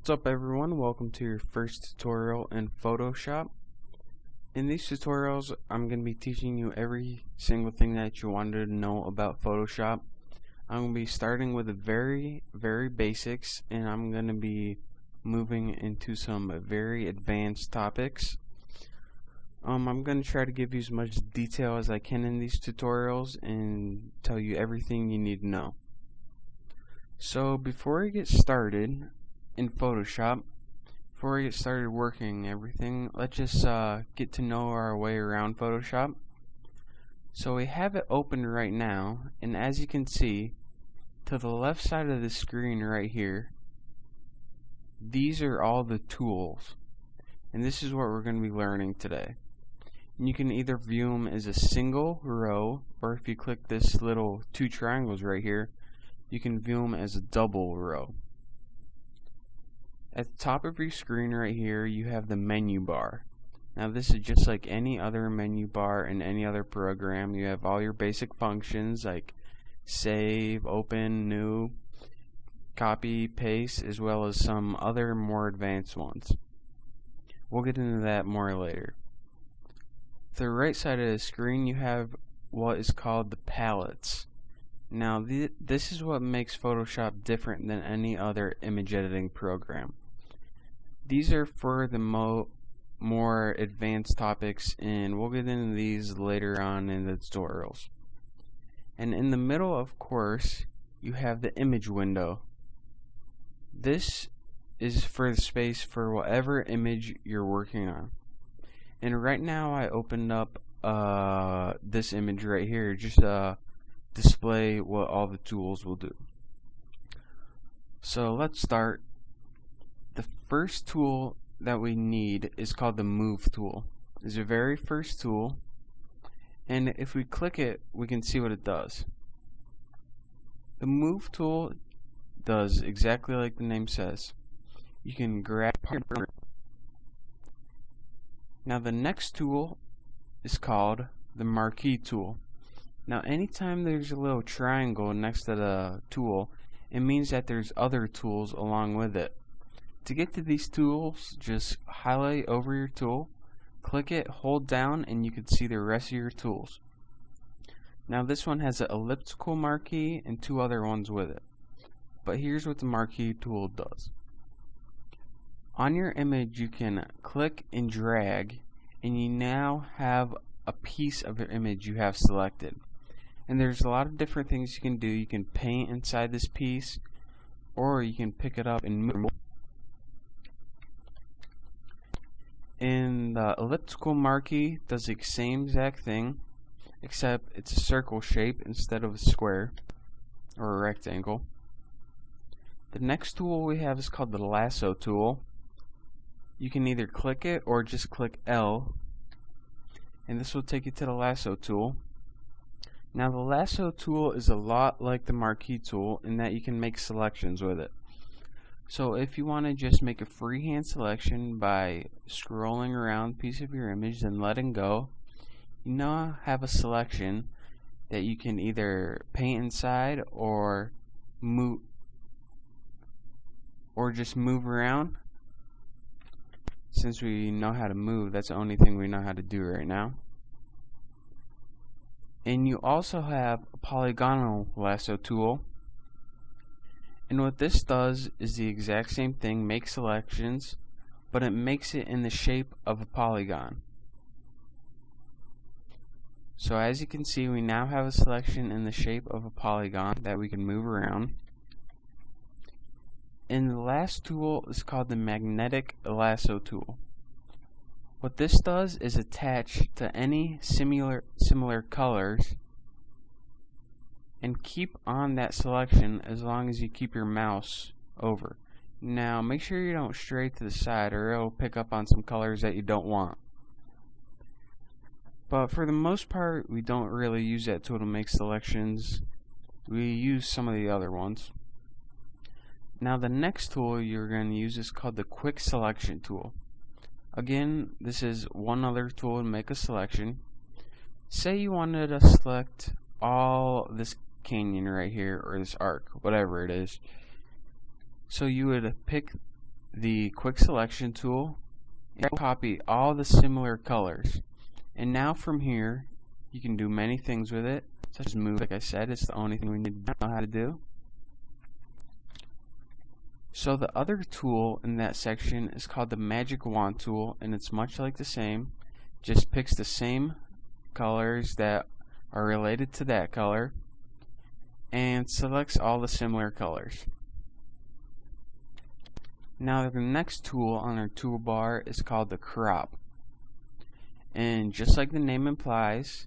What's up everyone, welcome to your first tutorial in Photoshop. In these tutorials I'm going to be teaching you every single thing that you wanted to know about Photoshop. I'm going to be starting with the very basics, and I'm going to be moving into some very advanced topics. I'm going to try to give you as much detail as I can in these tutorials and tell you everything you need to know. So before we get started in Photoshop, before we get started working everything, let's just get to know our way around Photoshop. So we have it open right now, and as you can see, to the left side of the screen right here, these are all the tools, and this is what we're going to be learning today. And you can either view them as a single row, or if you click this little two triangles right here, you can view them as a double row. At the top of your screen right here, you have the menu bar. Now this is just like any other menu bar in any other program. You have all your basic functions like save, open, new, copy, paste, as well as some other more advanced ones. We'll get into that more later. To the right side of the screen, you have what is called the palettes. Now this is what makes Photoshop different than any other image editing program. These are for the more advanced topics, and we'll get into these later on in the tutorials. And in the middle, of course, you have the image window. This is for the space for whatever image you're working on. And right now I opened up this image right here just to display what all the tools will do. So let's start. The first tool that we need is called the Move tool. It's the very first tool, and if we click it, we can see what it does. The Move tool does exactly like the name says. You can grab part. Now the next tool is called the Marquee tool. Now anytime there's a little triangle next to the tool, it means that there's other tools along with it. To get to these tools, just highlight over your tool, click it, hold down, and you can see the rest of your tools. Now this one has an elliptical marquee and two other ones with it. But here's what the Marquee tool does. On your image you can click and drag, and you now have a piece of your image you have selected. And there's a lot of different things you can do. You can paint inside this piece, or you can pick it up and move. And the elliptical marquee does the same exact thing, except it's a circle shape instead of a square or a rectangle. The next tool we have is called the Lasso tool. You can either click it or just click L, and this will take you to the Lasso tool. Now the Lasso tool is a lot like the Marquee tool in that you can make selections with it. So if you want to just make a freehand selection by scrolling around a piece of your image and letting go, you now have a selection that you can either paint inside or move, or just move around. Since we know how to move, that's the only thing we know how to do right now. And you also have a polygonal lasso tool, and what this does is the exact same thing, make selections, but it makes it in the shape of a polygon. So as you can see, we now have a selection in the shape of a polygon that we can move around. And the last tool is called the Magnetic Lasso tool. What this does is attach to any similar colors and keep on that selection as long as you keep your mouse over. Now make sure you don't stray to the side, or it'll pick up on some colors that you don't want. But for the most part, we don't really use that tool to make selections. We use some of the other ones. Now the next tool you're going to use is called the Quick Selection tool. Again, this is one other tool to make a selection. Say you wanted to select all this canyon right here, or this arc, whatever it is. So you would pick the quick selection tool and copy all the similar colors. And now from here you can do many things with it, such as move. Like I said, it's the only thing we need to know how to do. So the other tool in that section is called the magic wand tool, and it's much like the same, just picks the same colors that are related to that color and selects all the similar colors. Now the next tool on our toolbar is called the crop, and just like the name implies,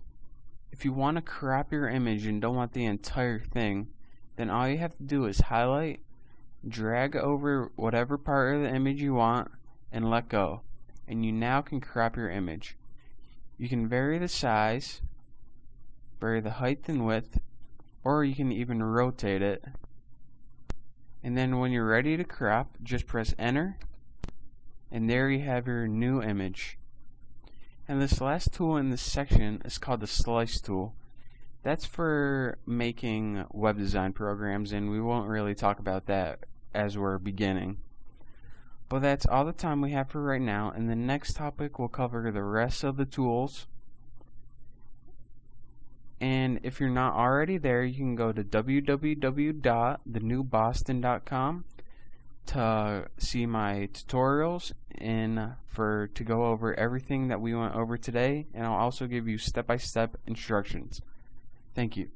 if you want to crop your image and don't want the entire thing, then all you have to do is highlight, drag over whatever part of the image you want, and let go, and you now can crop your image. You can vary the size, vary the height and width, or you can even rotate it. And then when you're ready to crop, just press enter, and there you have your new image. And this last tool in this section is called the slice tool. That's for making web design programs, and we won't really talk about that as we're beginning. But that's all the time we have for right now. In the next topic we'll cover the rest of the tools. And if you're not already there, you can go to www.thenewboston.com to see my tutorials and to go over everything that we went over today, and I'll also give you step-by-step instructions. Thank you.